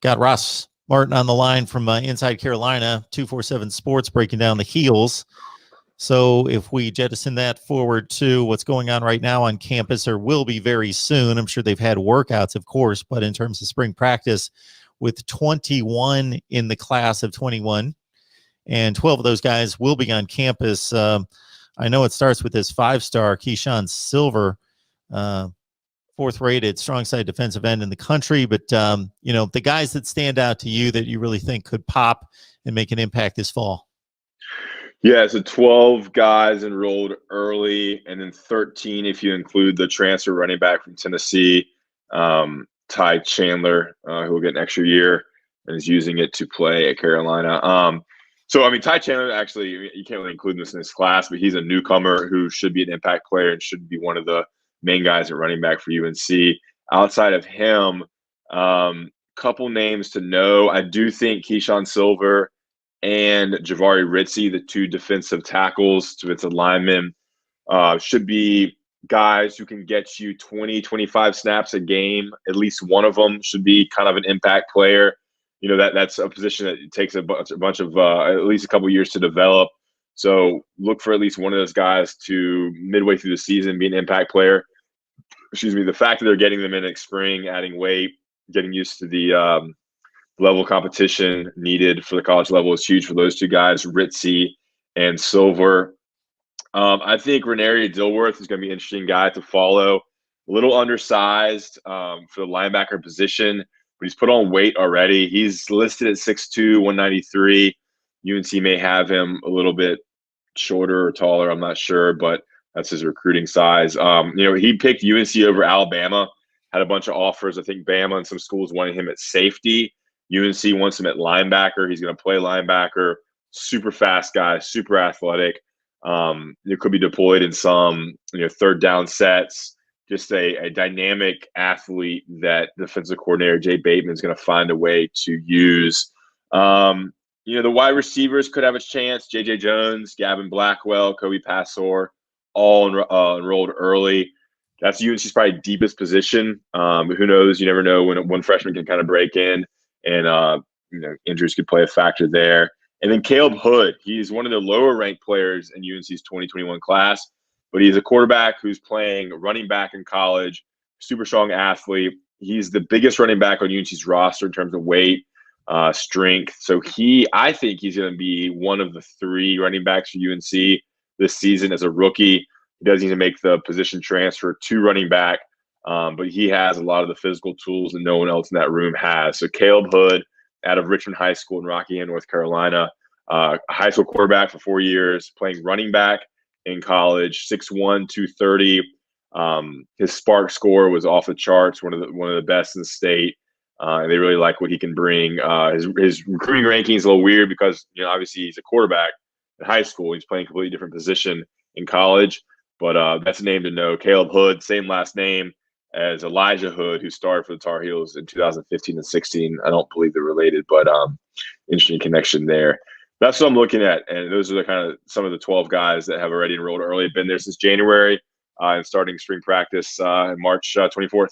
Got Ross Martin on the line from Inside Carolina, 247 Sports, breaking down the Heels. So if we jettison that forward to what's going on right now on campus, or will be very soon, I'm sure they've had workouts, of course, but in terms of spring practice, with 21 in the class of 21, and 12 of those guys will be on campus. I know it starts with this 5-star Keyshawn Silver, fourth-rated strong side defensive end in the country. But, the guys that stand out to you that you really think could pop and make an impact this fall. Yeah, so 12 guys enrolled early, and then 13 if you include the transfer running back from Tennessee, Ty Chandler, who will get an extra year and is using it to play at Carolina. Ty Chandler, actually, you can't really include this in this class, but he's a newcomer who should be an impact player and should be one of the main guys at running back for UNC. Outside of him, couple names to know. I do think Keyshawn Silver and Javari Ritzy, the two defensive tackles, defensive linemen, should be guys who can get you 20, 25 snaps a game. At least one of them should be kind of an impact player. That's a position that takes a bunch of at least a couple years to develop. So look for at least one of those guys to midway through the season be an impact player. The fact that they're getting them in spring, adding weight, getting used to the level of competition needed for the college level is huge for those two guys, Ritzy and Silver. I think Renaria Dilworth is going to be an interesting guy to follow. A little undersized for the linebacker position, but he's put on weight already. He's listed at 6'2", 193. UNC may have him a little bit shorter or taller, I'm not sure, but that's his recruiting size. He picked UNC over Alabama, had a bunch of offers. I think Bama and some schools wanted him at safety. UNC wants him at linebacker. He's going to play linebacker. Super fast guy, super athletic. Could be deployed in some third down sets. Just a dynamic athlete that defensive coordinator Jay Bateman is going to find a way to use. The wide receivers could have a chance. J.J. Jones, Gavin Blackwell, Kobe Passor, all enrolled early. That's UNC's probably deepest position. But who knows? You never know when one freshman can kind of break in, and injuries could play a factor there. And then Caleb Hood, he's one of the lower ranked players in UNC's 2021 class, but he's a quarterback who's playing running back in college, super strong athlete. He's the biggest running back on UNC's roster in terms of weight, strength. So I think he's going to be one of the 3 running backs for UNC this season as a rookie. He doesn't need to make the position transfer to running back, but he has a lot of the physical tools that no one else in that room has. So Caleb Hood out of Richmond High School in Rockingham, North Carolina, a high school quarterback for 4 years, playing running back in college, 6'1", 230. His SPARQ score was off the charts, one of the best in the state. And they really like what he can bring. His recruiting ranking is a little weird because obviously he's a quarterback in high school. He's playing a completely different position in college, but that's a name to know. Caleb Hood, same last name as Elijah Hood, who started for the Tar Heels in 2015 and 16. I don't believe they're related, but interesting connection there. That's what I'm looking at, and those are the kind of some of the 12 guys that have already enrolled early, been there since January, and starting spring practice in March 24th.